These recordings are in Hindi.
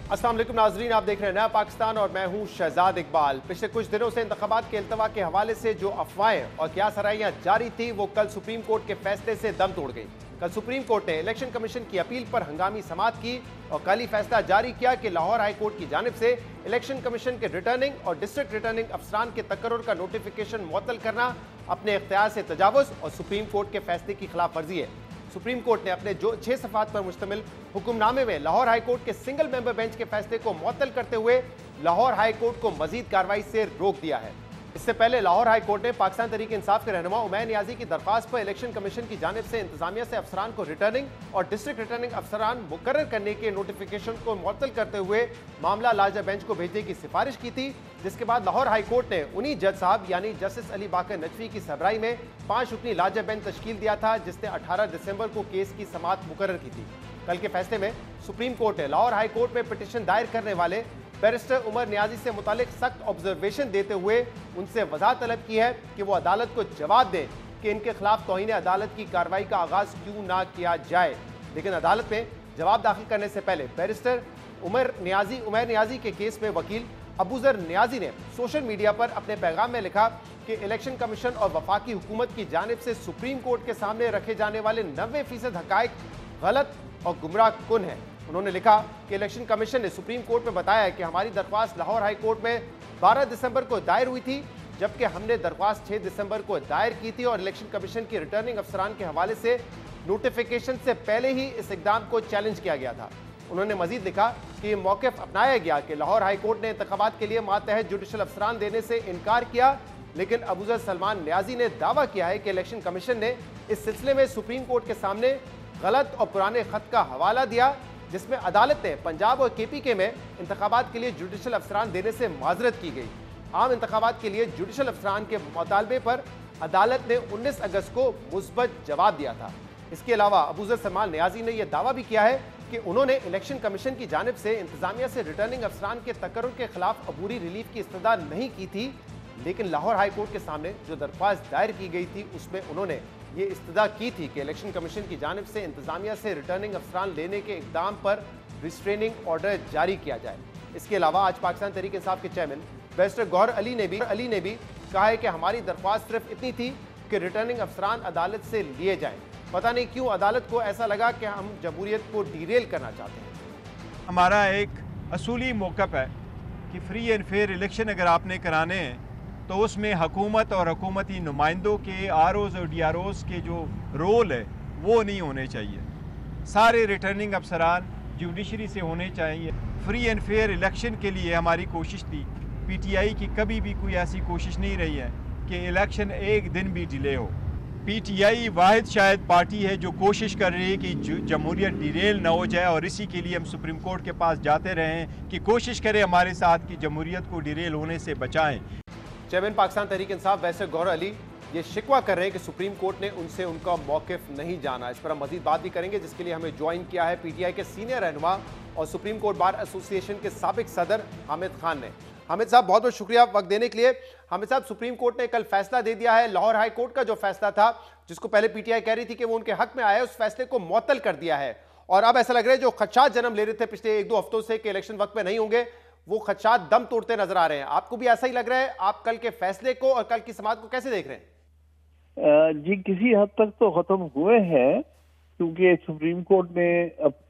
अस्सलाम वालेकुम नाजरीन, आप देख रहे हैं नया पाकिस्तान और मैं हूं शहजाद इकबाल। पिछले कुछ दिनों से इंतखाबात के इल्तवा के हवाले से जो अफवाहें और क्यासराइयां जारी थी वो कल सुप्रीम कोर्ट के फैसले से दम तोड़ गई। कल सुप्रीम कोर्ट ने इलेक्शन कमीशन की अपील पर हंगामी समाअत की और कल ही फैसला जारी किया कि लाहौर हाई कोर्ट की जानिब से इलेक्शन कमीशन के रिटर्निंग और डिस्ट्रिक्ट रिटर्निंग अफसरान के तकर्रुर का नोटिफिकेशन मुअत्तल करना अपने इख्तियार से तजावुज और सुप्रीम कोर्ट के फैसले की खिलाफ वर्जी है। सुप्रीम कोर्ट ने अपने जो 6 सफ़ात पर मुश्तमिल हुक्मनामे में लाहौर हाई कोर्ट के सिंगल मेंबर बेंच के फैसले को मुअत्तल करते हुए लाहौर हाई कोर्ट को मजीद कार्रवाई से रोक दिया है। इससे पहले लाहौर हाई कोर्ट ने पाकिस्तान तहरीक इंसाफ के रहनुमा उमैर नियाजी की दरख्वास्त पर इलेक्शन कमीशन की जानिब से इंतजामिया से अफसरान को रिटर्निंग और डिस्ट्रिक्ट रिटर्निंग अफसरान मुकर्रर करने के नोटिफिकेशन को मुअत्तल करते हुए मामला लार्जर बेंच को भेजने की सिफारिश की थी, जिसके बाद लाहौर हाई कोर्ट ने उन्हीं जज साहब यानी जस्टिस अली बाकर नजफी की सरबराही में 5 रुकनी लार्जर बेंच तश्कील दिया था, जिसने 18 दिसंबर को केस की समाअत मुकर्रर की थी। कल के फैसले में सुप्रीम कोर्ट ने लाहौर हाई कोर्ट में पिटीशन दायर करने वाले बैरिस्टर उमर नियाजी से मुतालिक सख्त ऑब्जर्वेशन देते हुए उनसे वजाहत तलब की है कि वो अदालत को जवाब दें कि इनके खिलाफ तौहीन अदालत की कार्रवाई का आगाज क्यों ना किया जाए। लेकिन अदालत में जवाब दाखिल करने से पहले बैरिस्टर उमर नियाजी के केस में वकील अबूजर नियाजी ने सोशल मीडिया पर अपने पैगाम में लिखा कि इलेक्शन कमीशन और वफाकी हुकूमत की जानिब से सुप्रीम कोर्ट के सामने रखे जाने वाले 90% हकायक गलत और गुमराह कुन है। उन्होंने लिखा कि इलेक्शन कमीशन ने सुप्रीम कोर्ट में बताया कि हमारी दरख्वास्त लाहौर हाई कोर्ट में 12 दिसंबर को दायर हुई थी, जबकि हमने दरख्वास्त 6 दिसंबर को दायर की थी और इलेक्शन कमीशन की रिटर्निंग अफसरान के हवाले से नोटिफिकेशन से पहले ही इस इकदाम को चैलेंज किया गया था। उन्होंने मजीद लिखा कि यह मौक़िफ़ अपनाया गया कि लाहौर हाई कोर्ट ने इंतखाबात के लिए मातहत जुडिशल अफसरान देने से इनकार किया, लेकिन अबूजर सलमान नियाजी ने दावा किया है कि इलेक्शन कमीशन ने इस सिलसिले में सुप्रीम कोर्ट के सामने गलत और पुराने खत का हवाला दिया, जिसमें अदालत ने पंजाब और KPK में इंतखाबात के लिए जुडिशल अफसरान देने से माजरत की गई। आम इंतखाबात के लिए जुडिशल अफसरान के मुतालबे पर अदालत ने 19 अगस्त को मुस्बत जवाब दिया था। इसके अलावा अबूजर सलमान नियाजी ने यह दावा भी किया है कि उन्होंने इलेक्शन कमीशन की जानिब से इंतजामिया से रिटर्निंग अफसरान के तकर्रुर के खिलाफ अबूरी रिलीफ की इस्तदा नहीं की थी, लेकिन लाहौर हाई कोर्ट के सामने जो दरख्वास्त दायर की गई थी उसमें उन्होंने ये इस्तदा की थी कि इलेक्शन कमीशन की जानिब से इंतजामिया से रिटर्निंग अफसरान लेने के इक़दाम पर रिस्ट्रेनिंग ऑर्डर जारी किया जाए। इसके अलावा आज पाकिस्तान तहरीक इंसाफ के चेयरमैन बैरिस्टर गौहर अली ने भी कहा है कि हमारी दरख्वास्त सिर्फ इतनी थी कि रिटर्निंग अफसरान अदालत से लिए जाएं। पता नहीं क्यों अदालत को ऐसा लगा कि हम जमहूरियत को डीरेल करना चाहते हैं। हमारा एक असूली मौक़िफ़ है कि फ्री एंड फेयर इलेक्शन अगर आपने कराने हैं तो उसमें हुकूमत और हुकूमती नुमाइंदों के ROs और DROs के जो रोल है वो नहीं होने चाहिए। सारे रिटर्निंग अफसरान जुडिशरी से होने चाहिए। फ्री एंड फेयर इलेक्शन के लिए हमारी कोशिश थी। PTI की कभी भी कोई ऐसी कोशिश नहीं रही है कि इलेक्शन एक दिन भी डिले हो। PTI वाहिद शायद पार्टी है जो कोशिश कर रही है कि जमहूरियत डिरेल ना हो जाए, और इसी के लिए हम सुप्रीम कोर्ट के पास जाते रहे हैं कि कोशिश करें हमारे साथ कि जमहूरियत को डिरेल होने से बचाएं। चेयरमैन पाकिस्तान तहरीक इंसाफ बैरिस्टर गौहर अली ये शिकवा कर रहे हैं कि सुप्रीम कोर्ट ने उनसे उनका मौक़िफ़ नहीं जाना। इस पर हम मजीद बात भी करेंगे, जिसके लिए हमें ज्वाइन किया है PTI के सीनियर रहनुमा और सुप्रीम कोर्ट बार एसोसिएशन के साबिक सदर हामिद खान ने। हामिद साहब, बहुत बहुत शुक्रिया वक्त देने के लिए। हामिद साहब, सुप्रीम कोर्ट ने कल फैसला दे दिया है। लाहौर हाई कोर्ट का जो फैसला था, जिसको पहले PTI कह रही थी कि वो उनके हक में आया, उस फैसले को मुअत्तल कर दिया है और अब ऐसा लग रहा है जो खदशात जन्म ले रहे थे पिछले 1-2 हफ्तों से कि इलेक्शन वक्त में नहीं होंगे, वो खदशात दम तोड़ते नजर आ रहे हैं। आपको भी ऐसा ही लग रहा है? आप कल के फैसले को और कल की समाअत को कैसे देख रहे हैं? जी, किसी हद तक तो खत्म हुए हैं, क्योंकि सुप्रीम कोर्ट ने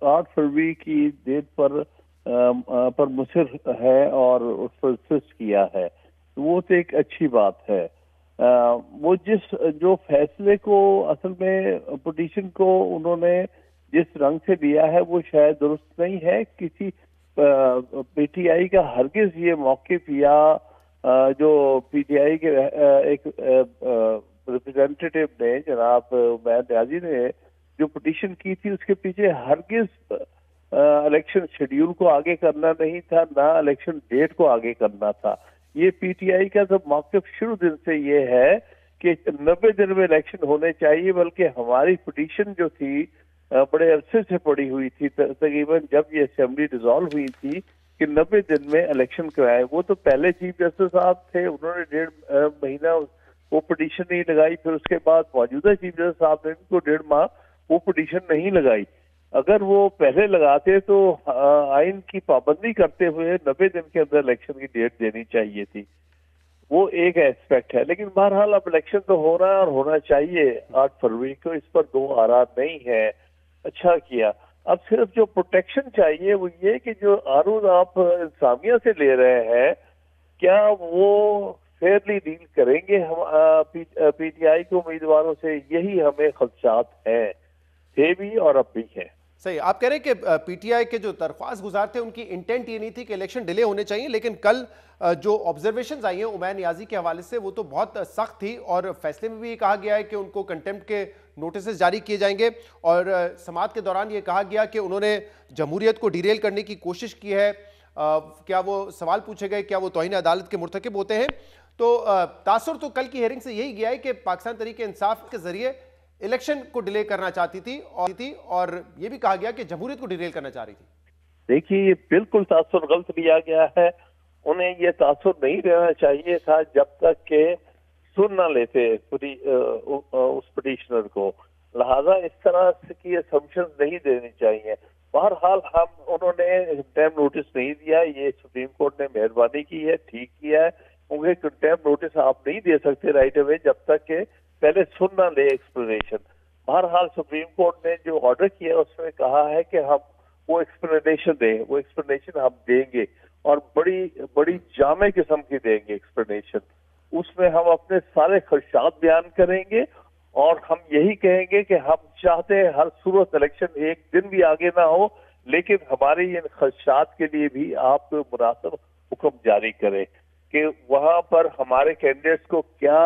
8 फरवरी की डेट पर मुसर है और उस पर इंसिस्ट किया है, तो वो तो एक अच्छी बात है। वो जो फैसले को असल में पिटीशन को उन्होंने जिस रंग से दिया है वो शायद दुरुस्त नहीं है। किसी PTI का हरगिज ये मौक़िफ़ या जो PTI के एक रिप्रेजेंटेटिव ने जनाब उमैर नियाजी ने जो पिटीशन की थी, उसके पीछे हरगिज इलेक्शन शेड्यूल को आगे करना नहीं था, ना इलेक्शन डेट को आगे करना था। ये PTI का तो मौक़िफ़ शुरू दिन से ये है कि 90 दिन में इलेक्शन होने चाहिए, बल्कि हमारी पिटीशन जो थी बड़े अरसे से पड़ी हुई थी, तकरीबन जब ये असेंबली डिसॉल्व हुई थी, कि 90 दिन में इलेक्शन कराए। वो तो पहले चीफ जस्टिस साहब थे, उन्होंने 1.5 महीना वो पिटीशन नहीं लगाई। फिर उसके बाद मौजूदा चीफ जस्टिस साहब ने इनको 1.5 माह वो पिटीशन नहीं लगाई। अगर वो पहले लगाते तो आइन की पाबंदी करते हुए 90 दिन के अंदर इलेक्शन की डेट देनी चाहिए थी। वो एक एस्पेक्ट है, लेकिन बहरहाल अब इलेक्शन तो हो रहा है और होना चाहिए 8 फरवरी को, इस पर दो आरा नहीं है। अच्छा किया। अब सिर्फ जो प्रोटेक्शन चाहिए वो ये कि जो आरूज आप इंसामिया से ले रहे हैं, क्या वो फेयरली डील करेंगे हम पीटीआई के उम्मीदवारों से? यही हमें खदशात हैं, थे भी और अब भी हैं। सही, आप कह रहे हैं कि पीटीआई के जो दरख्वास्त गुजार थे उनकी इंटेंट ये नहीं थी कि इलेक्शन डिले होने चाहिए, लेकिन कल जो ऑब्जर्वेशंस आई हैं उमैर नियाजी के हवाले से वो तो बहुत सख्त थी, और फैसले में भी ये कहा गया है कि उनको कंटेम्प्ट के नोटिस जारी किए जाएंगे, और समाअत के दौरान ये कहा गया कि उन्होंने जमहूरियत को डिरेल करने की कोशिश की है। क्या वो सवाल पूछे गए, क्या वो तौहीन अदालत के मुर्तकिब होते हैं? तो तासुर तो कल की हेयरिंग से यही गया है कि पाकिस्तान तहरीक इंसाफ के जरिए इलेक्शन को डिले करना चाहती थी, और ये भी कहा गया कि जमहूरियत को डिरेल करना चाह रही थी। देखिए, ये बिल्कुल तासुर गलत लिया गया है। उन्हें ये तासुर नहीं देना चाहिए था जब तक के सुन ना लेते उस पिटिशनर को। लिहाजा इस तरह की असम्पशन नहीं देनी चाहिए। बहरहाल उन्होंने कंटेम्प्ट नोटिस नहीं दिया, ये सुप्रीम कोर्ट ने मेहरबानी की है, ठीक किया है। उन्हें कंटेम्प्ट नोटिस आप नहीं दे सकते राइट अवे जब तक के पहले सुन ना ले एक्सप्लेनेशन। बहरहाल सुप्रीम कोर्ट ने जो ऑर्डर किया उसमें कहा है कि हम वो एक्सप्लेनेशन दें, वो एक्सप्लेनेशन हम देंगे, और बड़ी बड़ी जामे किस्म की देंगे एक्सप्लेनेशन। उसमें हम अपने सारे खदशात बयान करेंगे, और हम यही कहेंगे कि हम चाहते हैं हर सूरत इलेक्शन एक दिन भी आगे ना हो, लेकिन हमारे इन खदशात के लिए भी आप मुनासिब हुक्म जारी करें कि वहां पर हमारे कैंडिडेट्स को क्या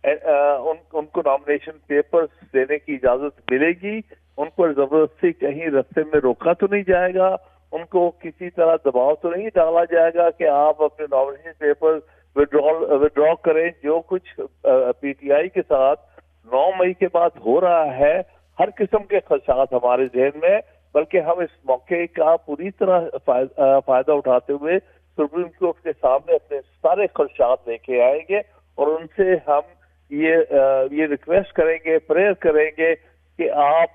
उनको नॉमिनेशन पेपर्स देने की इजाजत मिलेगी, उनको जबरदस्ती कहीं रास्ते में रोका तो नहीं जाएगा, उनको किसी तरह दबाव तो नहीं डाला जाएगा कि आप अपने नॉमिनेशन पेपर विड्रॉ करें। जो कुछ पीटीआई के साथ 9 मई के बाद हो रहा है, हर किस्म के खदशात हमारे जहन में, बल्कि हम इस मौके का पूरी तरह फायदा उठाते हुए सुप्रीम कोर्ट के सामने अपने सारे खदशात लेके आएंगे, और उनसे हम ये रिक्वेस्ट करेंगे, प्रेयर करेंगे कि आप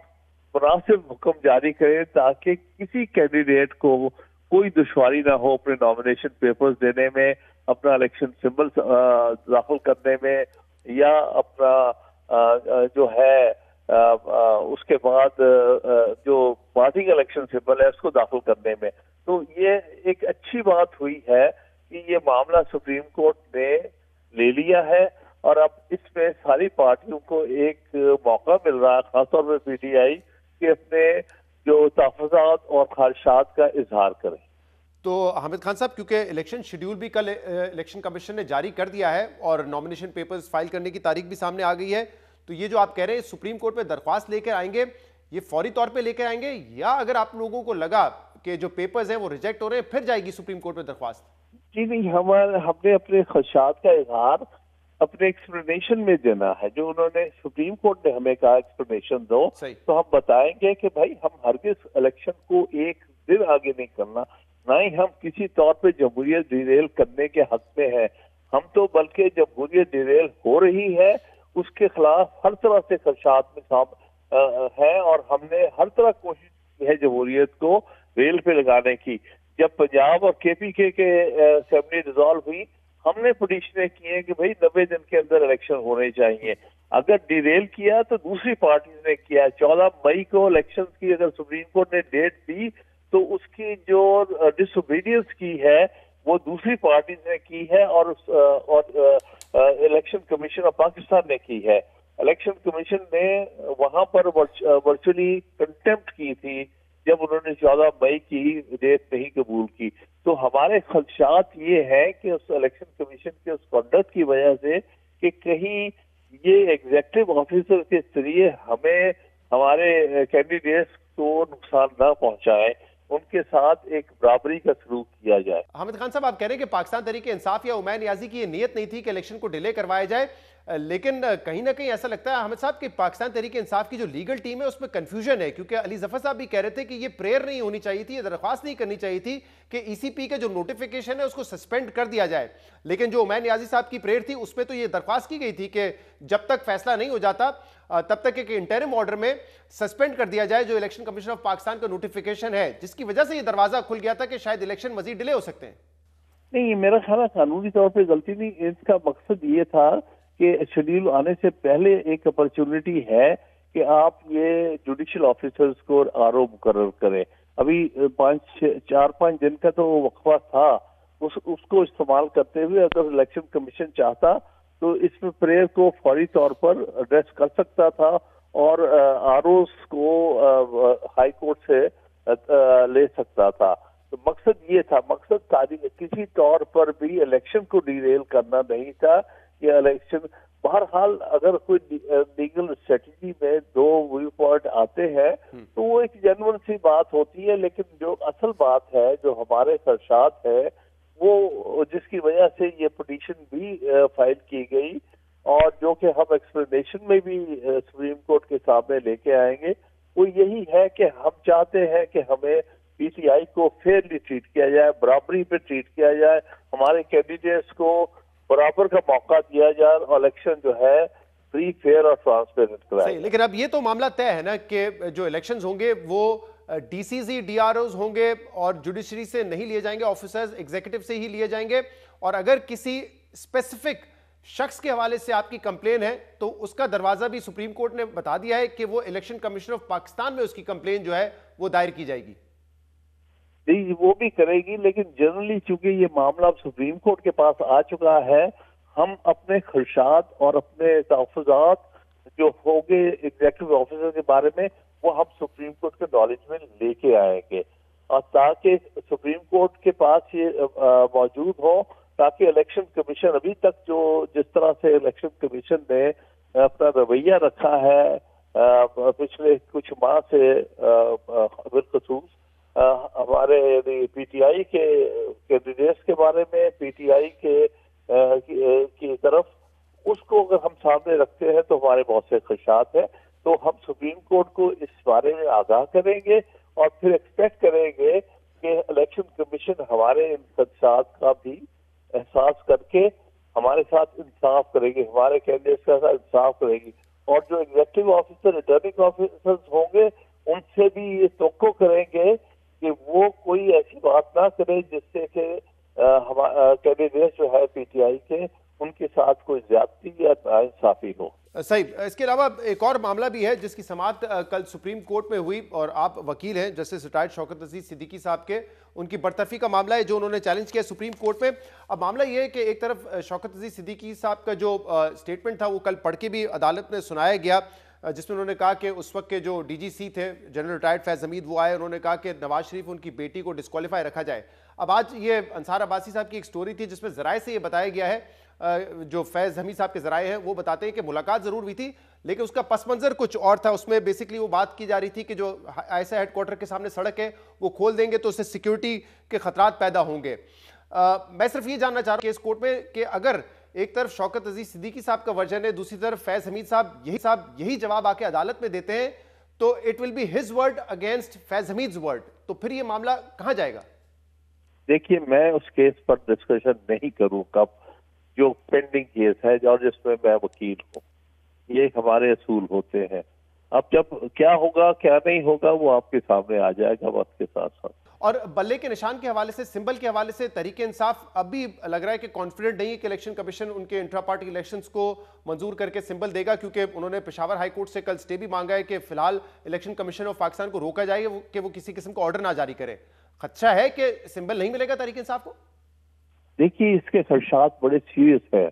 मुनासिब हुक्म जारी करें ताकि किसी कैंडिडेट को कोई दुश्वारी ना हो अपने नॉमिनेशन पेपर्स देने में, अपना इलेक्शन सिंबल दाखिल करने में, या अपना जो है उसके बाद जो पार्टी का इलेक्शन सिंबल है उसको दाखिल करने में। तो ये एक अच्छी बात हुई है कि ये मामला सुप्रीम कोर्ट ने ले लिया है, और अब इसमें सारी पार्टियों को एक मौका मिल रहा है, खासतौर पर पीटीआई, कि अपने जो तहफ़्फ़ुज़ात और ख्वाहिशात का इजहार करें। तो हामिद खान साहब, क्योंकि इलेक्शन शेड्यूल भी कल इलेक्शन कमीशन ने जारी कर दिया है और नॉमिनेशन पेपर्स फाइल करने की तारीख भी सामने आ गई है, तो ये जो आप कह रहे हैं सुप्रीम कोर्ट में दरख्वास्त लेकर आएंगे, ये फौरी तौर पे लेकर आएंगे, या अगर आप लोगों को लगा कि जो पेपर्स हैं वो रिजेक्ट हो रहे हैं फिर जाएगी सुप्रीम कोर्ट में दरख्वास्त? जी नहीं, हमने अपने खदशात का इजहार अपने एक्सप्लेनेशन में देना है। जो उन्होंने सुप्रीम कोर्ट ने हमें कहा एक्सप्लेनेशन दो, तो हम बताएंगे कि भाई हम हरगिज इलेक्शन को एक दिन आगे नहीं करना, ना ही हम किसी तौर पे जमहूरियत डिरेल करने के हक में है। हम तो बल्कि जमहूरियत डिरेल हो रही है उसके खिलाफ हर तरह से खदशात में है, और हमने हर तरह कोशिश की है जमहूरियत को रेल पे लगाने की। जब पंजाब और केपीके के असेंबली डिसॉल्व हुई, हमने पिटीशनें की हैं कि भाई 90 दिन के अंदर इलेक्शन होने चाहिए। अगर डिरेल किया तो दूसरी पार्टी ने किया। 14 मई को इलेक्शन की अगर सुप्रीम कोर्ट ने डेट दी तो उसकी जो डिसओबीडियंस की है वो दूसरी पार्टी ने की है, और इलेक्शन कमीशन ऑफ पाकिस्तान ने की है। इलेक्शन कमीशन ने वहां पर वर्चुअली कंटेम्प्ट की थी जब उन्होंने 14 मई की डेट नहीं कबूल की। तो हमारे खदशात ये हैं कि उस इलेक्शन कमीशन के उस कॉन्डक्ट की वजह से कि कहीं ये एग्जीक्यूटिव ऑफिसर के जरिए हमें हमारे कैंडिडेट्स को नुकसान ना पहुंचाए, उनके साथ एक बराबरी का सलूक किया जाए। हामिद खान साहब, आप कह रहे हैं कि पाकिस्तान तहरीक इंसाफ या उमैर नियाजी की ये नीयत नहीं थी कि इलेक्शन को डिले करवाया जाए, लेकिन कहीं ना कहीं ऐसा लगता है हामिद साहब कि पाकिस्तान तहरीक इंसाफ की जो लीगल टीम है उसमें कंफ्यूजन है, क्योंकि अली जफर साहब भी कह रहे थे कि ये प्रेयर नहीं होनी चाहिए थी, ये दरख्वास्त नहीं करनी चाहिए थी कि ईसीपी का जो नोटिफिकेशन है उसको सस्पेंड कर दिया जाए। लेकिन जो उमैर नियाजी साहब की प्रेयर थी उसमें तो ये दरख्वास्त की गई थी कि जब तक फैसला नहीं हो जाता तब तक एक इंटरिम ऑर्डर में सस्पेंड कर दिया जाए जो इलेक्शन कमीशन ऑफ पाकिस्तान का नोटिफिकेशन है, जिसकी वजह से ये दरवाजा खुल गया था कि शायद इलेक्शन मजीद डिले हो सकते हैं। नहीं, मेरा ख्याल है कानूनी तौर पे गलती नहीं, इसका मकसद ये था कि शेड्यूल आने से पहले एक अपॉर्चुनिटी है कि आप ये जुडिशियल ऑफिसर्स को आरओ मुकर्रर करें। अभी 4-5 दिन का तो वक्फा था, उसको इस्तेमाल करते हुए अगर इलेक्शन कमीशन चाहता तो इसमें प्रेयर को फौरी तौर पर एड्रेस कर सकता था और आरओ को हाई कोर्ट से ले सकता था। तो मकसद ये था, मकसद किसी तौर पर भी इलेक्शन को डिरेल करना नहीं था। ये इलेक्शन बहरहाल अगर कोई लीगल स्ट्रेटजी में 2 व्यू पॉइंट आते हैं तो वो एक जेन्युइन सी बात होती है, लेकिन जो असल बात है, जो हमारे खदशात है, वो जिसकी वजह से ये पिटीशन भी फाइल की गई और जो कि हम एक्सप्लेनेशन में भी सुप्रीम कोर्ट के सामने लेके आएंगे, वो यही है कि हम चाहते हैं कि हमें पीटीआई को फेयरली ट्रीट किया जाए, बराबरी पे ट्रीट किया जाए, हमारे कैंडिडेट्स को बराबर का मौका दिया जाए और इलेक्शन जो है फ्री, फेयर और ट्रांसपेरेंट कराया। लेकिन अब ये तो मामला तय है ना कि जो इलेक्शंस होंगे वो डीसीसी डीआरओज होंगे और जुडिशरी से नहीं लिए जाएंगे ऑफिसर्स, एग्जीक्यूटिव से ही लिए जाएंगे। और अगर किसी स्पेसिफिक शख्स के हवाले से आपकी कंप्लेन है तो उसका दरवाजा भी सुप्रीम कोर्ट ने बता दिया है कि वो इलेक्शन कमीशन ऑफ पाकिस्तान में उसकी कंप्लेन जो है वो दायर की जाएगी। नहीं, वो भी करेगी, लेकिन जनरली चूंकि ये मामला अब सुप्रीम कोर्ट के पास आ चुका है, हम अपने खदशात और अपने तहफ़्फ़ुज़ात जो होंगे एग्जीक्यूटिव ऑफिसर के बारे में वो हम सुप्रीम कोर्ट के नॉलेज में लेके आएंगे और ताकि सुप्रीम कोर्ट के पास ये मौजूद हो, ताकि इलेक्शन कमीशन अभी तक जो जिस तरह से इलेक्शन कमीशन ने अपना रवैया रखा है पिछले कुछ माह से बिलखसूस हमारे पीटीआई के कैंडिडेट्स के बारे में, पीटीआई के की तरफ, उसको अगर हम सामने रखते हैं तो हमारे बहुत से खदशात हैं। तो हम सुप्रीम कोर्ट को इस बारे में आगाह करेंगे और फिर एक्सपेक्ट करेंगे कि इलेक्शन कमीशन हमारे इन खदशात का भी एहसास करके हमारे साथ इंसाफ करेगी, हमारे कैंडिडेट्स के साथ इंसाफ करेगी और जो एग्जीक्यूटिव ऑफिसर, रिटर्निंग ऑफिसर्स होंगे उनसे भी ये तवक्को करेंगे कि वो कोई ऐसी बात ना करे जिससे कि कैंडिडेट्स जो है पीटीआई के, उनके साथ कोई ज्यादती या नाइंसाफी हो। सही। इसके अलावा एक और मामला भी है जिसकी समाअत कल सुप्रीम कोर्ट में हुई और आप वकील हैं जस्टिस रिटायर्ड शौकत अजीज सिद्दीकी साहब के, उनकी बरतरफी का मामला है जो उन्होंने चैलेंज किया सुप्रीम कोर्ट में। अब मामला ये है कि एक तरफ शौकत अजीज सिद्दीकी साहब का जो स्टेटमेंट था वो कल पढ़ के भी अदालत में सुनाया गया, जिसमें उन्होंने कहा कि उस वक्त के जो डीजीसी थे जनरल रिटायर्ड फैज हमीद वो आए, उन्होंने कहा कि नवाज शरीफ उनकी बेटी को डिस्क्वालीफाई रखा जाए। अब आज ये अंसार अब्बासी साहब की एक स्टोरी थी जिसमें जराए से ये बताया गया है, जो फैज हमीद साहब के जराए हैं वो बताते हैं कि मुलाकात जरूर हुई थी लेकिन उसका पस मंजर कुछ और था। उसमें बेसिकली वो बात की जा रही थी कि जो आईएसआई हेडक्वार्टर के सामने सड़क है वो खोल देंगे तो उससे सिक्योरिटी के खतरात पैदा होंगे। मैं सिर्फ ये जानना चाह रहा हूं केस कोर्ट में कि अगर एक तरफ शौकत अजीज सिद्दीकी साहब का वर्जन है, दूसरी तरफ फैज हमीद साहब यही जवाब आके अदालत में देते हैं, तो it will be his word against Faiz Hameed's word, तो फिर ये मामला कहां जाएगा? देखिए, मैं उस केस पर डिस्कशन नहीं करूंगा जो पेंडिंग केस है और जिसमें मैं वकील हूँ, ये हमारे असूल होते हैं। अब जब क्या होगा क्या नहीं होगा वो आपके सामने आ जाएगा वक्त के साथ साथ। और बल्ले के निशान के हवाले से, सिंबल के हवाले से तहरीक इंसाफ अब भी लग रहा है कि कॉन्फिडेंट नहीं है कि इलेक्शन कमीशन उनके इंट्रा पार्टी इलेक्शंस को मंजूर करके सिंबल देगा, क्योंकि उन्होंने पेशावर हाई कोर्ट से कल स्टे भी मांगा है कि फिलहाल इलेक्शन कमीशन ऑफ पाकिस्तान को रोका जाए कि वो किसी किस्म का ऑर्डर ना जारी करे। खदशा है कि सिंबल नहीं मिलेगा तहरीक इंसाफ को? देखिए, इसके खदशात बड़े सीरियस है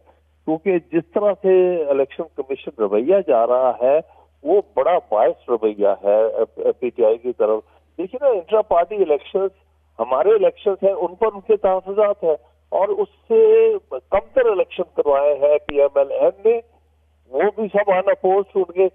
क्योंकि जिस तरह से इलेक्शन कमीशन रवैया जा रहा है वो बड़ा बायस रवैया है पीटीआई की तरफ। देखिए ना, इंट्रा पार्टी इलेक्शंस हमारे इलेक्शंस है, उन पर उनके तहफ़्फ़ुज़ात है और उससे कमतर इलेक्शन करवाए हैं पीएमएलएन ने, वो भी सब अनअपोज्ड उनके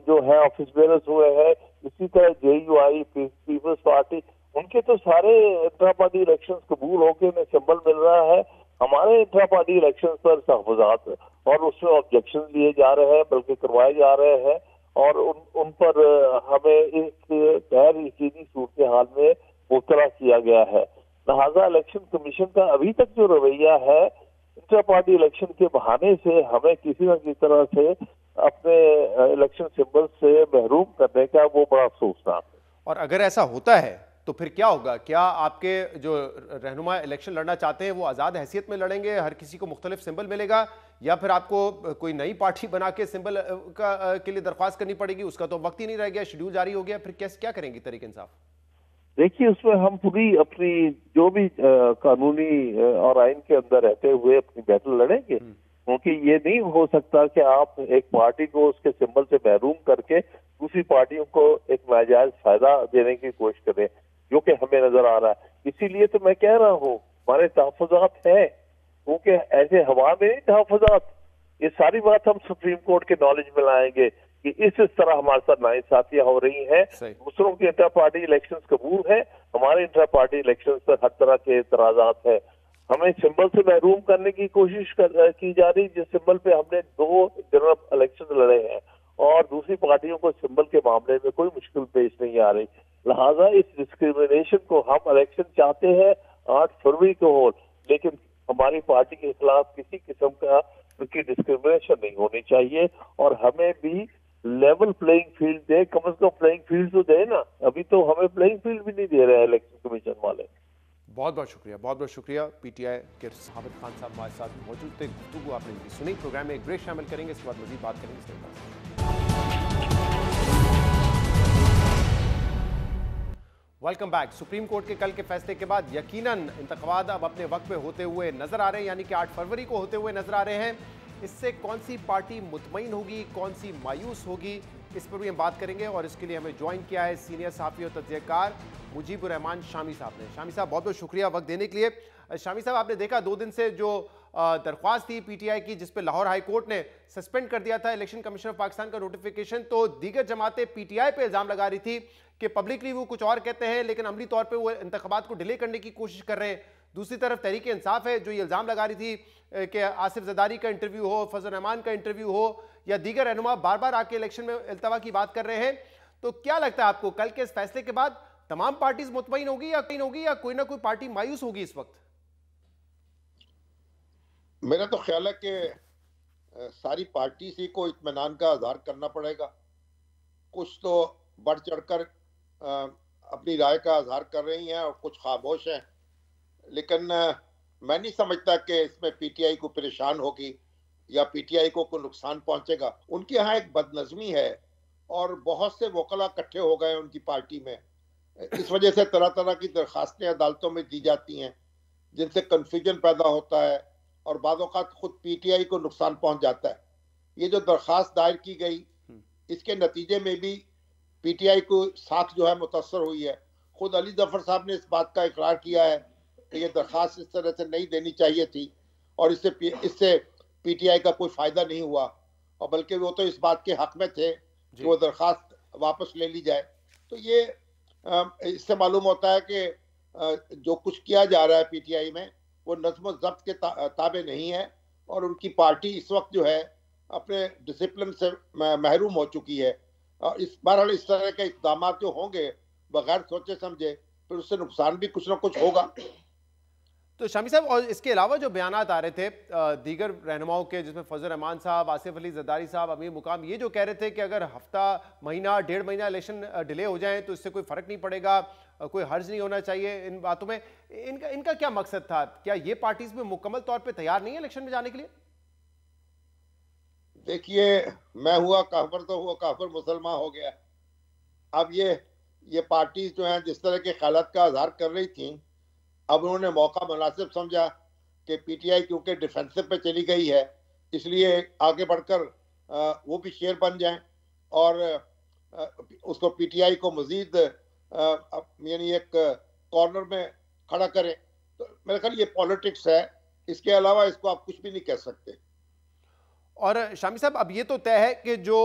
जो है ऑफिस बेयरर्स हुए हैं। इसी तरह जेयूआई, पीपल्स पार्टी, उनके तो सारे इंट्रा पार्टी इलेक्शंस कबूल होकर उन्हें सिंबल मिल रहा है। हमारे इंट्रा पार्टी इलेक्शंस पर तहफ़्फ़ुज़ात और उसमें ऑब्जेक्शन लिए जा रहे हैं, बल्कि करवाए जा रहे हैं और उन पर हमें एक गैर यकीनी सूरत हाल में मुब्तला किया गया है। लिहाजा इलेक्शन कमीशन का अभी तक जो रवैया है, इंटर पार्टी इलेक्शन के बहाने से हमें किसी न किसी तरह से अपने इलेक्शन सिंबल से महरूम करने का वो बड़ा अफसोसनाक है। और अगर ऐसा होता है तो फिर क्या होगा? क्या आपके जो रहनुमा इलेक्शन लड़ना चाहते हैं वो आज़ाद हैसियत में लड़ेंगे, हर किसी को मुख्तलिफ सिंबल मिलेगा, या फिर आपको कोई नई पार्टी बना के सिंबल के लिए दरख्वास्त करनी पड़ेगी? उसका तो वक्त ही नहीं रह गया, शेड्यूल जारी हो गया, फिर कैसे क्या करेंगे तहरीक इंसाफ? देखिए, उसमें हम पूरी अपनी जो भी कानूनी और आइन के अंदर रहते हुए अपनी बैटल लड़ेंगे, क्योंकि ये नहीं हो सकता कि आप एक पार्टी को उसके सिंबल से महरूम करके दूसरी पार्टियों को एक नाजायज फायदा देने की कोशिश करें, जो कि हमें नजर आ रहा है। इसीलिए तो मैं कह रहा हूँ हमारे तहफ़्फ़ुज़ात हैं, क्योंकि ऐसे हवा में नहीं तहफ़्फ़ुज़ात। ये सारी बात हम सुप्रीम कोर्ट के नॉलेज में लाएंगे कि इस तरह हमारे साथ नाइंसाफियां हो रही हैं। दूसरों के इंटर पार्टी इलेक्शंस कबूल है, हमारे इंटर पार्टी इलेक्शंस पर हर तरह के एतराजात है। हमें सिंबल से महरूम करने की कोशिश की जा रही, जिस सिंबल पे हमने 2 जनरल इलेक्शन लड़े हैं, और दूसरी पार्टियों को सिंबल के मामले में कोई मुश्किल पेश नहीं आ रही। लिहाजा इस डिस्क्रिमिनेशन को, हम इलेक्शन चाहते हैं 8 फरवरी को हो, लेकिन हमारी पार्टी के खिलाफ किसी किस्म की डिस्क्रिमिनेशन नहीं होनी चाहिए, और हमें भी लेवल प्लेइंग फील्ड दे, कम से कम प्लेइंग फील्ड तो दे ना। अभी तो हमें प्लेइंग फील्ड भी नहीं दे रहे हैं इलेक्शन कमीशन वाले। बहुत बहुत शुक्रिया, बहुत बहुत शुक्रिया। पीटीआई के साबित खान साहब हमारे साथ मौजूद थे। गुफ्तगू आपने इनकी सुनी। प्रोग्राम में एक ब्रेक शामिल करेंगे, इसके बाद मजीद बात करेंगे इसके बाद। Welcome back. सुप्रीम कोर्ट के कल के फैसले के बाद यकीनन इंतखाबात अब अपने वक्त पे होते हुए नजर आ रहे हैं, यानी कि 8 फरवरी को होते हुए नजर आ रहे हैं। इससे कौन सी पार्टी मुतमईन होगी, कौन सी मायूस होगी, इस पर भी हम बात करेंगे। और इसके लिए हमें ज्वाइन किया है सीनियर सहाफ़ी और तज्ज़ियाकार मुजीबुर रहमान शामी साहब ने। शामी साहब, बहुत बहुत शुक्रिया वक्त देने के लिए। शामी साहब, आपने देखा 2 दिन से जो दरख्वास्त थी पीटीआई की, जिस पे लाहौर हाई कोर्ट ने सस्पेंड कर दिया था इलेक्शन कमीशन ऑफ पाकिस्तान का नोटिफिकेशन, तो दीगर जमातें पीटीआई पे इल्ज़ाम लगा रही थी कि पब्लिकली वो कुछ और कहते हैं लेकिन अमली तौर पे वो इंतखाबात को डिले करने की कोशिश कर रहे हैं। दूसरी तरफ तहरीक इंसाफ है जो ये इल्ज़ाम लगा रही थी कि आसिफ जरदारी का इंटरव्यू हो, फजल रहमान का इंटरव्यू हो, या दीगर रहनुमा बार बार आके इलेक्शन में इल्तवा की बात कर रहे हैं। तो क्या लगता है आपको, कल के इस फैसले के बाद तमाम पार्टीज मुतमईन होगी या कोई ना कोई पार्टी मायूस होगी इस वक्त? मेरा तो ख्याल है कि सारी पार्टी से को इत्मीनान का इजहार करना पड़ेगा। कुछ तो बढ़ चढ़कर अपनी राय का इजहार कर रही हैं और कुछ खामोश हैं, लेकिन मैं नहीं समझता कि इसमें पीटीआई को परेशान होगी या पीटीआई को कोई नुकसान पहुंचेगा। उनके यहाँ एक बदनज़मी है और बहुत से वकला इकट्ठे हो गए उनकी पार्टी में। इस वजह से तरह तरह की दरखास्तें अदालतों में दी जाती हैं, जिनसे कन्फ्यूजन पैदा होता है और बाद औक़ात खुद पीटीआई को नुकसान पहुंच जाता है। ये जो दरखास्त दायर की गई, इसके नतीजे में भी पीटीआई को साख जो है मुतासर हुई है। खुद अली जफर साहब ने इस बात का इकरार किया है कि ये दरखास्त इस तरह से नहीं देनी चाहिए थी और इससे पीटीआई का कोई फ़ायदा नहीं हुआ, और बल्कि वो तो इस बात के हक में थे कि वो दरखास्त वापस ले ली जाए। तो ये इससे मालूम होता है कि जो कुछ किया जा रहा है पीटीआई में वो नज़्म ज़ब्त के ताबे नहीं है, और उनकी पार्टी इस वक्त जो है अपने डिसिप्लिन से महरूम हो चुकी है। और इस बहरहाल इस तरह के इक़दाम जो होंगे बगैर सोचे समझे, फिर उससे नुकसान भी कुछ ना कुछ होगा। तो शामी साहब, और इसके अलावा जो बयानात आ रहे थे दीगर रहनुमाओं के, जिसमें फजल रहमान साहब, आसिफ अली जरदारी साहब, अमीर मुकाम, ये जो कह रहे थे कि अगर हफ्ता महीना 1.5 महीना इलेक्शन डिले हो जाए तो इससे कोई फ़र्क नहीं पड़ेगा, कोई हर्ज नहीं होना चाहिए इन बातों में, इनका क्या मकसद था? क्या ये पार्टीज में मुकम्मल तौर पर तैयार नहीं है इलेक्शन में जाने के लिए? देखिए, मैं हुआ काफिर तो हुआ काफिर मुसलमान हो गया। अब ये पार्टीज जो हैं जिस तरह के ख्यालात का इजहार कर रही थी, अब उन्होंने मौका मुनासिब समझा कि पीटीआई क्योंकि डिफेंसिव पे चली गई है, इसलिए आगे बढ़कर वो भी शेर बन जाएं और उसको पीटीआई को मजीद यानी एक कॉर्नर में खड़ा करें। तो मेरे ख्याल ये पॉलिटिक्स है, इसके अलावा इसको आप कुछ भी नहीं कह सकते। और शामी साहब, अब ये तो तय है कि जो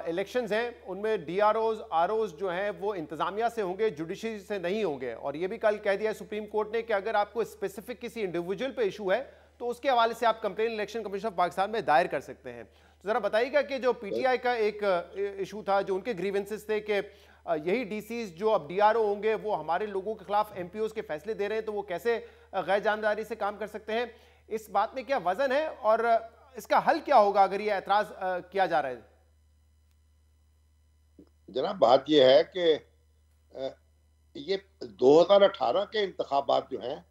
इलेक्शंस हैं उनमें डीआरओज आरओज जो हैं वो इंतजामिया से होंगे, जुडिशरी से नहीं होंगे। और ये भी कल कह दिया सुप्रीम कोर्ट ने कि अगर आपको स्पेसिफिक किसी इंडिविजुअल पे इशू है तो उसके हवाले से आप complain election commission of Pakistan में दायर कर सकते हैं। तो ज़रा बताइएगा कि जो पीटीआई का एक इशू था, जो उनके ग्रीवेंसेस थे कि यही डीसीज जो अब डीआरओ होंगे वो हमारे लोगों के खिलाफ एमपीओज के फैसले दे रहे हैं, तो वो कैसे गैर जानबदारी से काम कर सकते हैं? इस बात में क्या वजन है? और इसका हल क्या होगा अगर ये ऐतराज किया जा रहा है? जनाब, बात यह है कि ये 2018 के इंतखाबात जो हैं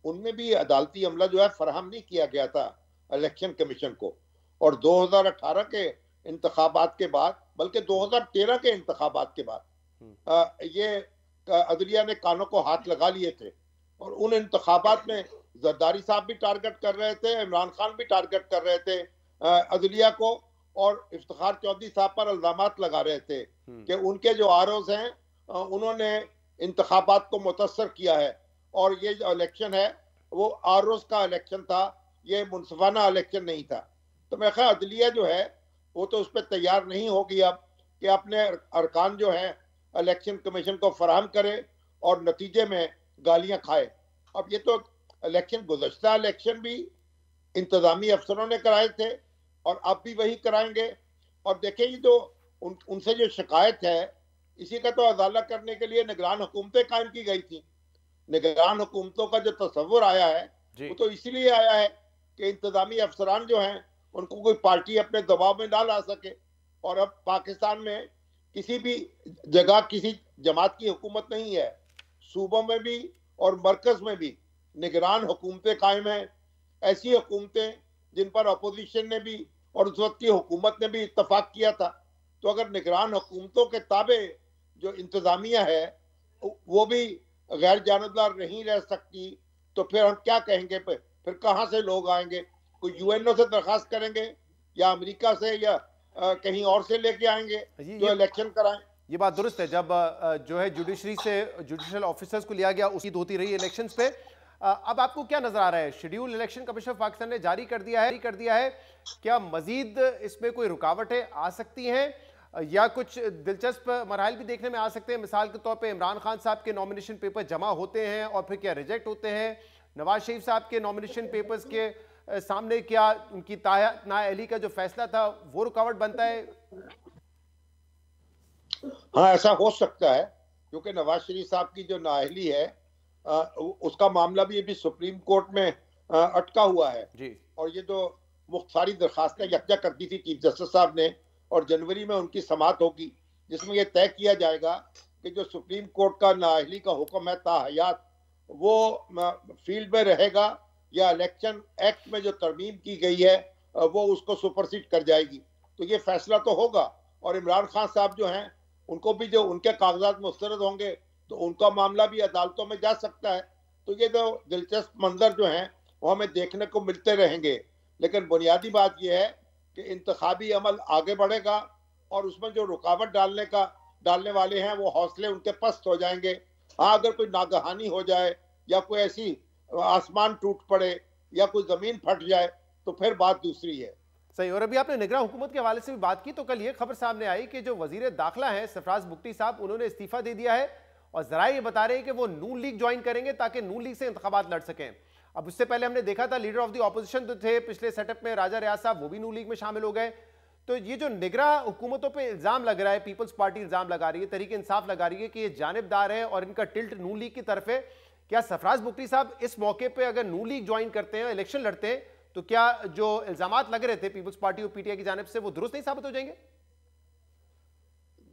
उनमें भी अदालती अमला जो है फराहम नहीं किया गया था इलेक्शन कमीशन को, और 2018 के इंतखाबात के बाद, बल्कि 2013 के इंतखाबात के बाद ये अदलिया ने कानों को हाथ लगा लिए थे, और उन इंतखाबात में जरदारी साहब भी टारगेट कर रहे थे, इमरान खान भी टारगेट कर रहे थे अदलिया को, और इफ्तिखार चौधरी साहब पर इल्जामात लगा रहे थे कि उनके जो आरोज हैं उन्होंने इंतखाबात को मुतअस्सर किया है, और ये जो इलेक्शन है वो आरोज का इलेक्शन था, ये मुनसिफाना इलेक्शन नहीं था। तो मैं ख्याल अदलिया जो है वो तो उस पर तैयार नहीं होगी अब कि अपने अरकान जो है इलेक्शन कमीशन को फराहम करे और नतीजे में गालियां खाए। अब ये तो इलेक्शन, गुज़श्ता इलेक्शन भी इंतजामी अफसरों ने कराए थे और अब भी वही कराएंगे। और देखिए, ये जो उनसे जो शिकायत है, इसी का तो अदाला करने के लिए निगरान हुकूमतें कायम की गई थी। निगरान हुकूमतों का जो तस्वुर आया है वो तो इसीलिए आया है कि इंतजामी अफसरान जो हैं उनको कोई पार्टी अपने दबाव में ना ला सके। और अब पाकिस्तान में किसी भी जगह किसी जमात की हुकूमत नहीं है, सूबों में भी और मरकज में भी निगरान हुकूमतें कायम हैं, ऐसी हुकूमतें जिन पर अपोजिशन ने भी और उस वक्त की हुकूमत ने भी इत्तफाक किया था। तो अगर निगरान हुकूमतों के ताबे जो इंतजामिया है वो भी गैर जानबदार नहीं रह सकती, तो फिर हम क्या कहेंगे? फिर कहाँ से लोग आएंगे? कोई यूएनओ से दरखास्त करेंगे या अमेरिका से या कहीं और से लेके आएंगे जो इलेक्शन कराएं? ये बात दुरुस्त है। जब जो है जुडिशरी से जुडिशियल ऑफिसर्स को लिया गया, उसकी होती रही इलेक्शंस पे। अब आपको क्या नजर आ रहा है? Schedule election commission of Pakistan ने जारी कर दिया है, क्या मजीद इसमें कोई रुकावटें आ सकती हैं या कुछ दिलचस्प मराहल भी देखने में आ सकते हैं? मिसाल के तौर पे इमरान खान साहब के नॉमिनेशन पेपर जमा होते हैं और फिर क्या रिजेक्ट होते हैं? नवाज शरीफ साहब के नॉमिनेशन पेपर्स के सामने क्या उनकी नाअहली का जो फैसला था वो रुकावट बनता है? हाँ, ऐसा हो सकता है, क्योंकि नवाज शरीफ साहब की जो नाअहली है उसका मामला भी अभी सुप्रीम कोर्ट में अटका हुआ है जी। और ये जो मुख्तारी दरखास्तें यकजा कर दी थी चीफ जस्टिस साहब ने, और जनवरी में उनकी समाअत होगी जिसमें यह तय किया जाएगा कि जो सुप्रीम कोर्ट का नाअहली का हुक्म है ताहयात वो फील्ड में रहेगा या इलेक्शन एक्ट में जो तरमीम की गई है वो उसको सुपरसीड कर जाएगी। तो ये फैसला तो होगा, और इमरान खान साहब जो हैं उनको भी जो उनके कागजात मुस्तरद होंगे तो उनका मामला भी अदालतों में जा सकता है। तो ये जो दिलचस्प मंजर जो हैं वो हमें देखने को मिलते रहेंगे, लेकिन बुनियादी बात यह है कि इंतखाबी अमल आगे बढ़ेगा और उसमें जो रुकावट डालने वाले हैं वो हौसले उनके पस्त हो जाएंगे। हाँ, अगर कोई नागहानी हो जाए या कोई ऐसी आसमान टूट पड़े या कोई जमीन फट जाए तो फिर बात दूसरी है। सही। और अभी आपने निगरान हुकूमत के हवाले से भी बात की, तो कल ये खबर सामने आई कि जो वजीर दाखिला हैं सरफराज बुगटी साहब, उन्होंने इस्तीफा दे दिया है और जरा ये बता रहे हैं कि वो नून लीग ज्वाइन करेंगे ताकि नून लीग से इंतखाबात लड़ सकें। अब उससे पहले हमने देखा था लीडर ऑफ द ऑपोजिशन तो थे पिछले सेटअप में राजा रियाज साहब, वो भी नून लीग में शामिल हो गए। तो ये जो निगरान हुकूमतों पे इल्जाम लग रहा है, पीपल्स पार्टी इल्जाम लगा रही है, तहरीक इंसाफ लगा रही है कि ये जानिबदार है और इनका टिल्ट नून लीग की तरफ है, क्या सरफराज बुगटी साहब इस मौके पे अगर नून लीग ज्वाइन करते हैं, इलेक्शन लड़ते हैं, तो क्या जो इल्जामात लग रहे थे पीपल्स पार्टी और पीटीआई की जानिब से वो दुरुस्त नहीं साबित हो जाएंगे?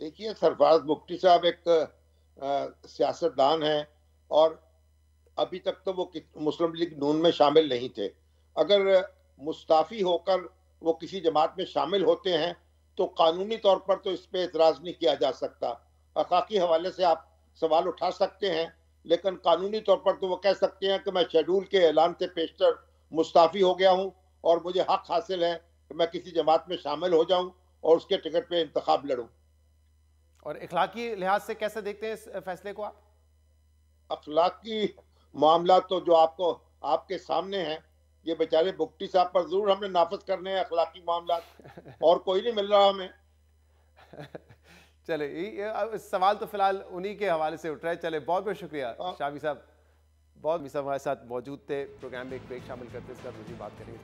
देखिए, सरफराज बुगटी साहब एक सियासतदान है और अभी तक तो वो मुस्लिम लीग नून में शामिल नहीं थे। अगर मुस्ताफी होकर वो किसी जमात में शामिल होते हैं तो कानूनी तौर पर तो इस पे एतराज नहीं किया जा सकता। अखलाकी हवाले से आप सवाल उठा सकते हैं, लेकिन कानूनी तौर पर तो वो कह सकते हैं कि मैं शेड्यूल के ऐलान से पेशतर मुस्ताफी हो गया हूं और मुझे हक हासिल है कि मैं किसी जमात में शामिल हो जाऊं और उसके टिकट पे इंतखाब लड़ूं। और इखलाकी लिहाज से कैसे देखते हैं इस फैसले को आप? अखलाकी मामला तो जो आपके सामने है, ये बेचारे बुगटी साहब पर जरूर हमने नाफिज करने हैं अखलाकी मामला, और कोई नहीं मिल रहा हमें। चले, सवाल तो फिलहाल उन्हीं के हवाले से उठ रहा है। चले, बहुत बहुत शुक्रिया शामी साहब, बहुत हमारे साथ मौजूद थे। प्रोग्राम में एक ब्रेक शामिल करते इसका दूसरी बात करेंगे।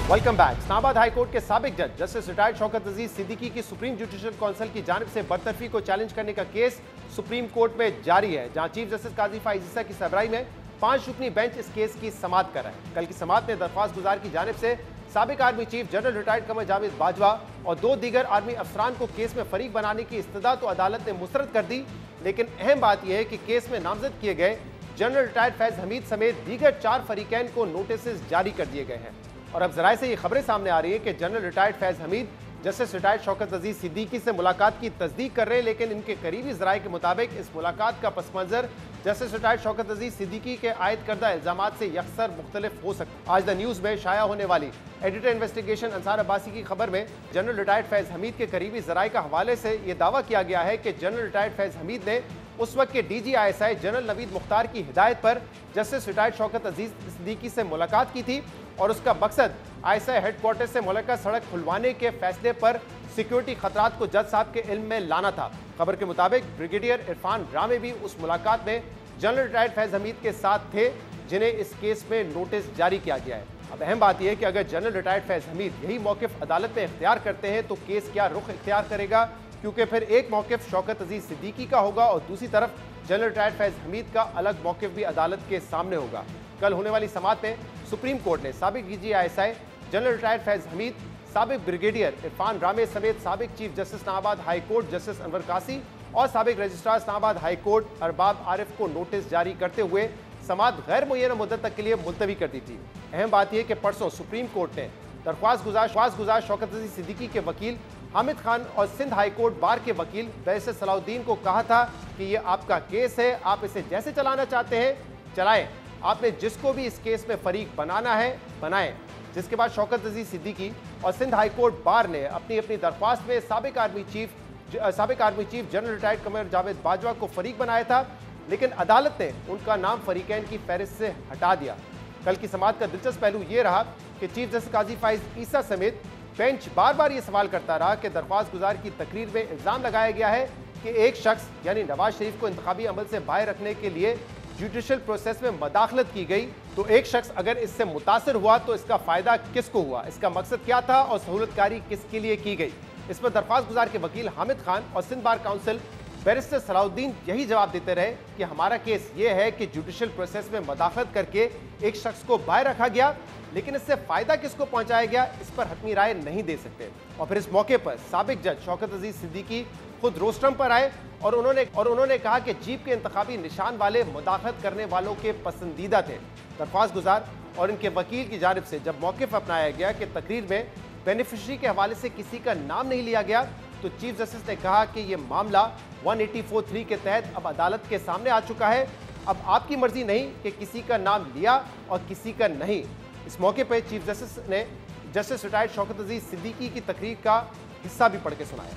Welcome back. इस्लामाबाद हाईकोर्ट के साबिक जज जस्टिस रिटायर्ड शौकत अजीज सिद्दीकी की सुप्रीम जुडिशियल काउंसिल की जानिब से बरतरफी को चैलेंज करने का केस सुप्रीम कोर्ट में जारी है, जहां चीफ जस्टिस काजी फाइज ईसा की सरबराही में 5 रुकनी बेंच इस केस की समाअत कर रहा है। कल की समाअत में दरख्वास्त गुजार की जानिब से साबिक army chief general retired Qamar Javed Bajwa और 2 दीगर आर्मी अफसरान को केस में फरीक बनाने की इस्तदा तो अदालत ने मुस्तरद कर दी, लेकिन अहम बात यह है कि केस में नामजद किए गए जनरल रिटायर्ड फैज हमीद समेत दीगर 4 फरीकैन को नोटिस जारी कर दिए गए हैं। और अब जराए से ये खबरें सामने आ रही है कि general retired Faiz Hameed justice retired Shaukat Aziz Siddiqui से मुलाकात की तस्दीक कर रहे हैं, लेकिन इनके करीबी जराए के मुताबिक इस मुलाकात का पस मंजर जस्टिस रिटायर्ड शौकत अजीज सिद्दीकी के आयद करदा इल्जामात से यकसर मुख्तलिफ हो सकता है। आज द न्यूज़ में शाया होने वाली एडिटर इन्वेस्टिगेशन अंसार अब्बासी की खबर में जनरल रिटायर्ड फैज हमीद के करीबी जराए का हवाले से यह दावा किया गया है कि जनरल रिटायर्ड फैज हमीद ने उस वक्त के DGISI जनरल नवीद मुख्तार की हिदायत पर जस्टिस रिटायर्ड शौकत अजीज सिद्दीकी से मुलाकात की थी और उसका मकसद ISI हेडक्वार्टर से मुल्का सड़क खुलवाने के फैसले पर सिक्योरिटी खतरात को जज साहब के इल्म में लाना था। खबर के मुताबिक ब्रिगेडियर इरफान रामे भी उस मुलाकात में जनरल रिटायर्ड फैज हमीद के साथ थे, जिन्हें इस केस में नोटिस जारी किया गया है। अब अहम बात यह है कि अगर जनरल रिटायर्ड फैज हमीद यही मौकिफ अदालत में इख्तियार करते हैं तो केस क्या रुख इख्तियार करेगा, क्योंकि फिर एक मौकिफ शौकत अजीज सिद्दीकी का होगा और दूसरी तरफ जनरल रिटायर्ड फैज हमीद का अलग मौकिफ भी अदालत के सामने होगा। कल होने वाली समाअत में सुप्रीम कोर्ट ने साबिक DGISI general retired Faiz Hamid, साबिक ब्रिगेडियर इरफान रामे समेत साबिक chief justice Islamabad high court justice Anwar कासी और साबिक registrar Islamabad high court Arbab Arif को नोटिस जारी करते हुए समाअत गैर मुय्यना मुद्दत तक के लिए मुलतवी कर दी थी। अहम बात यह कि परसों सुप्रीम कोर्ट ने दरख्वास्त गुजार शौकत अजीज सिद्दीकी के वकील हामिद खान और सिंध हाई कोर्ट बार के वकील बैरिस्टर सलाउद्दीन को कहा था कि ये आपका केस है, आप इसे जैसे चलाना चाहते हैं चलाएं, आपने जिसको भी इस केस में फरीक बनाना है बनाएं। जिसके बाद शौकत अजीज सिद्दीकी और सिंध हाई कोर्ट बार ने अपनी अपनी दरख्वास्त में साबिक army chief general retired Qamar Javed Bajwa को फरीक बनाया था, लेकिन अदालत ने उनका नाम फरीकैन की फहरिस्त से हटा दिया। कल की समाअत का दिलचस्प पहलू ये रहा कि चीफ जस्टिस काजी फाइज ईसा समेत बेंच बार बार ये सवाल करता रहा कि दरख्वास्त गुजार की तकरीर में इल्ज़ाम लगाया गया है कि एक शख्स यानी नवाज शरीफ को इंतखाबी अमल से बाहर रखने के लिए जुडिशल प्रोसेस में मदाखलत की गई, तो एक शख्स अगर इससे मुतासर हुआ तो इसका फ़ायदा किसको हुआ, इसका मकसद क्या था और सहूलतकारी किसके लिए की गई। इस पर दरख्वास्त गुजार के वकील हामिद खान और Sindh bar council barrister Salahuddin यही जवाब देते रहे कि हमारा केस ये है कि जुडिशल प्रोसेस में मदाखलत करके एक शख्स को बाहर रखा गया, लेकिन इससे फ़ायदा किसको पहुंचाया गया इस पर हतमी राय नहीं दे सकते। और फिर इस मौके पर साबिक जज शौकत अजीज सिद्दीकी खुद रोस्ट्रम पर आए और उन्होंने कहा कि जीप के इंतखाबी निशान वाले मुदाखलत करने वालों के पसंदीदा थे। दरख्वास्त गुजार और इनके वकील की जानिब से जब मौक़िफ़ अपनाया गया कि तकरीर में बेनिफिशरी के हवाले से किसी का नाम नहीं लिया गया, तो चीफ जस्टिस ने कहा कि यह मामला 184(3) के तहत अब अदालत के सामने आ चुका है। अब आपकी मर्जी नहीं कि किसी का नाम लिया और किसी का नहीं। इस मौके पर चीफ जस्टिस ने जस्टिस रिटायर्ड शौकत अजीज सिद्दीकी की तकरीर का हिस्सा भी पढ़ के सुनाया।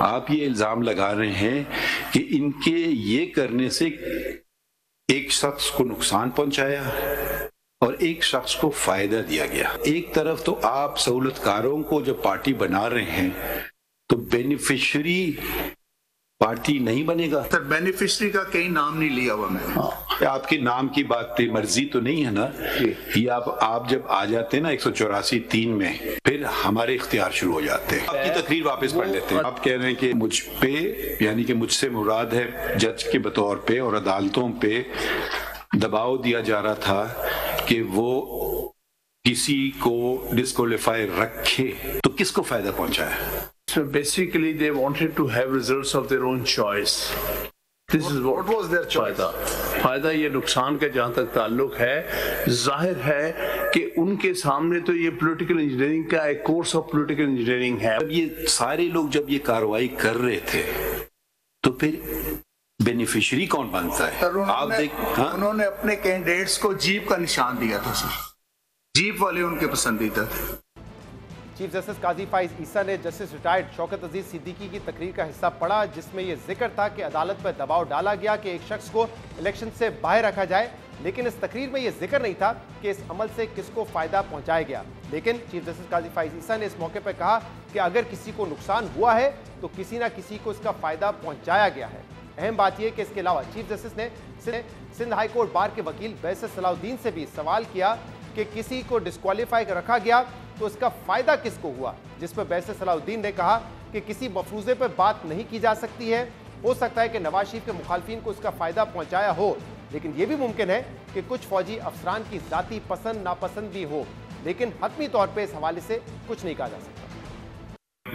आप ये इल्जाम लगा रहे हैं कि इनके ये करने से एक शख्स को नुकसान पहुंचाया और एक शख्स को फायदा दिया गया। एक तरफ तो आप सहूलतकारों को जब पार्टी बना रहे हैं तो बेनिफिशियरी पार्टी नहीं बनेगा। सर बेनिफिशियरी का कहीं नाम नहीं लिया हुआ मैंने। आपके नाम की बात पे मर्जी तो नहीं है ना, ये आप जब आ जाते हैं ना 184(3) में, फिर हमारे इख्तियार शुरू हो जाते हैं। आपकी तकरीर वापस पढ़ लेते हैं। आप कह रहे हैं कि मुझ पे, यानी कि मुझसे मुराद है जज के बतौर पे और अदालतों पे दबाव दिया जा रहा था कि वो किसी को डिस्क्वालीफाई रखे, तो किसको फायदा पहुंचाया? So basically they wanted to have results of their own choice. This is what was their choice? फायदा ये नुकसान का जहाँ तक ताल्लुक है, जाहिर है कि उनके सामने तो ये पॉलिटिकल इंजीनियरिंग का एक कोर्स ऑफ पॉलिटिकल इंजीनियरिंग है। जब ये सारे लोग जब ये कार्रवाई कर रहे थे तो फिर बेनिफिशियरी कौन बनता है? आप उन्होंने अपने कैंडिडेट्स को जीप का निशान दिया था सर, जीप वाले उनके पसंदीदा थे। चीफ जस्टिस काजी फाइज ईसा ने जस्टिस रिटायर्ड शौकत अजीज सिद्दीकी की तकरीर का हिस्सा पढ़ा, जिसमें यह जिक्र था कि अदालत पर दबाव डाला गया कि एक शख्स को इलेक्शन से बाहर रखा जाए, लेकिन इस तकरीर में यह जिक्र नहीं था कि इस अमल से किसको फ़ायदा पहुंचाया गया। लेकिन चीफ जस्टिस काजी फाइज ईसा ने इस मौके पर कहा कि अगर किसी को नुकसान हुआ है तो किसी ना किसी को इसका फ़ायदा पहुँचाया गया है। अहम बात यह कि इसके अलावा चीफ जस्टिस ने सिंध हाई कोर्ट बार के वकील बैरिस्टर सलाउद्दीन से भी सवाल किया कि किसी को डिस्क्वालीफाई रखा गया तो इसका फायदा किसको हुआ, जिस पर बैरिस्टर सलाहुद्दीन ने कहा कि किसी मफरूजे पर बात नहीं की जा सकती है। हो सकता है कि नवाज शरीफ के मुखालफिन को इसका फायदा पहुंचाया हो, लेकिन यह भी मुमकिन है कि कुछ फौजी अफसरान की जाती पसंद नापसंद भी हो, लेकिन हतमी तौर पर इस हवाले से कुछ नहीं कहा जा सकता।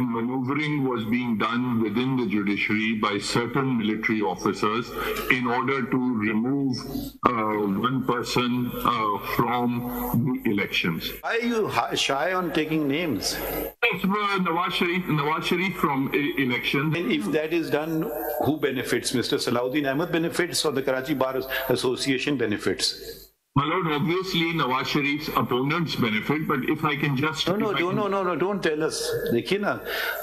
Maneuvering was being done within the judiciary by certain military officers in order to remove one person from the elections. Why are you shy on taking names? It's Nawaz Sharif from elections. And if that is done, who benefits? Mr. Salahuddin Ahmed benefits or the Karachi Bar Association benefits? My lord, obviously Nawaz Sharif's opponents benefit, but if I can just... No, don't tell us. देखिए ना,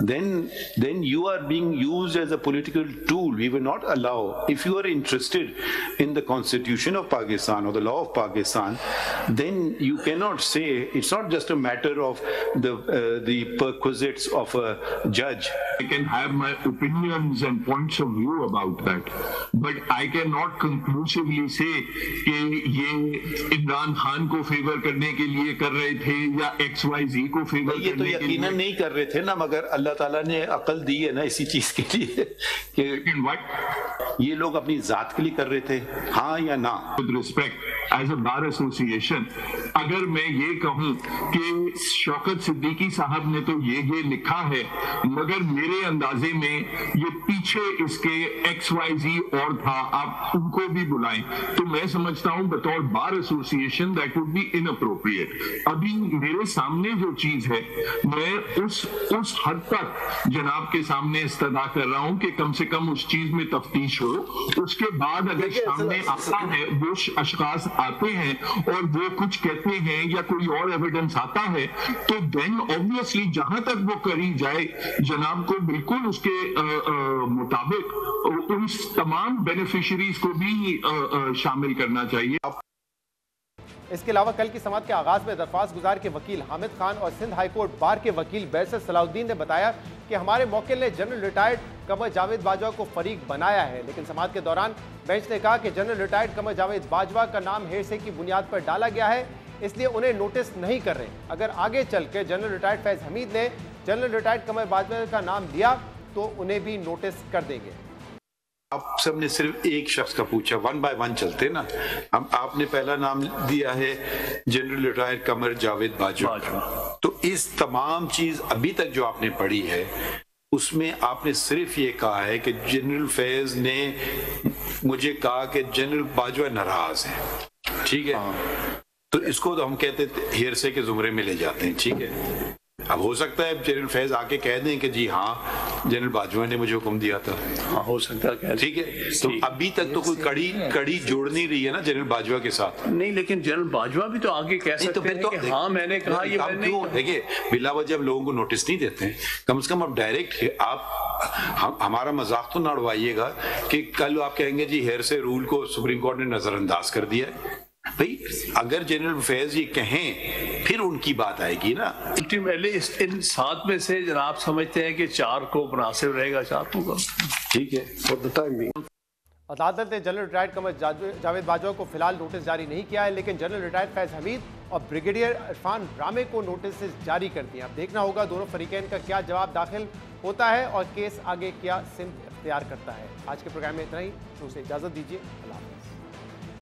then you are being used as a political tool. We will not allow. If you are interested in the constitution of Pakistan or the law of Pakistan, then you cannot say, it's not just a matter of the perquisites of a judge. I can have my opinions and points of view about that, but I cannot conclusively say कि ये इमरान खान को फेवर करने के लिए कर रहे थे या XYZ को फेवर करने के लिए। ये तो यकीनन नहीं कर रहे थे ना, मगर अल्लाह ताला ने अकल दी है ना इसी चीज के लिए कि ये लोग अपनी जात के लिए कर रहे थे, हाँ या ना। With respect, as a bar association, अगर मैं ये कहूँ कि शौकत सिद्दीकी साहब ने तो ये लिखा है, मगर मेरे अंदाजे में ये पीछे इसके XYZ और था, आप उनको भी बुलाएं, तो मैं समझता हूँ बतौर bar association that would be inappropriate. अभी मेरे सामने जो चीज है, मैं उस हद तक जनाब के सामने इस्तदा कर रहा हूं कि कम से कम उस चीज में तफ्तीश हो। उसके बाद अगर सामने आता है, वो अशखास आते हैं और वो कुछ कहते हैं या कोई और एविडेंस आता है, तो देन ऑब्वियसली जहां तक वो करी जाए, जनाब को बिल्कुल उसके मुताबिक उन तमाम बेनिफिशरीज को भी शामिल करना चाहिए। इसके अलावा कल की समाअत के आगाज में दरख्वास्त गुजार के वकील हामिद खान और सिंध हाईकोर्ट बार के वकील बैरिस्टर सलाहुद्दीन ने बताया कि हमारे मौकिल ने जनरल रिटायर्ड कमर जावेद बाजवा को फरीक बनाया है, लेकिन समाअत के दौरान बेंच ने कहा कि जनरल रिटायर्ड कमर जावेद बाजवा का नाम हेरसे की बुनियाद पर डाला गया है, इसलिए उन्हें नोटिस नहीं कर रहे। अगर आगे चल के जनरल रिटायर्ड फैज हमीद ने जनरल रिटायर्ड कमर बाजवा का नाम लिया तो उन्हें भी नोटिस कर देंगे। आप सबने सिर्फ एक शख्स का पूछा, 1 बाय 1 चलते ना। हम आपने पहला नाम दिया है जनरल रिटायर्ड कमर जावेद बाजवा, तो इस तमाम चीज अभी तक जो आपने पढ़ी है उसमें आपने सिर्फ ये कहा है कि जनरल फैज ने मुझे कहा कि जनरल बाजवा नाराज है, ठीक है, तो इसको तो हम कहते हेरसे के जुमरे में ले जाते हैं, ठीक है। अब हो सकता है जनरल फैज आके कह दें कि जी हाँ जनरल बाजवा ने मुझे हुक्म दिया था, हाँ हो सकता है, ठीक है। तो अभी तक तो कोई कड़ी जोड़ नहीं रही है ना जनरल बाजवा के साथ। नहीं, लेकिन जनरल बाजवा भी तो आगे कह सकते हैं कि हाँ मैंने कहा ये मैंने नहीं। देखिए बिला वजह जब लोगों को नोटिस नहीं देते हैं, कम से कम अब डायरेक्ट आप हमारा मजाक तो ना उड़वाइएगा कि कल आप कहेंगे जी हेर से रूल को सुप्रीम कोर्ट ने नजरअंदाज कर दिया। भाई अगर जनरल फैज ये कहें फिर उनकी बात आएगी ना। अल्टीमेटली इन 7 में से जनाब समझते हैं कि 4 को मुनासिब रहेगा, 4 को, ठीक है। फॉर द टाइम बीइंग अदालत ने जनरल रिटायर्ड कमर जावेद बाजवा को फिलहाल नोटिस जारी नहीं किया है, लेकिन जनरल रिटायर्ड फैज हमीद और ब्रिगेडियर इरफान रामे को नोटिस जारी कर दिए। अब देखना होगा दोनों फरीकैन का क्या जवाब दाखिल होता है और केस आगे क्या सिमत इख्तियार करता है। आज के प्रोग्राम में इतना ही, तो उसे इजाजत दीजिए। अल्लाह।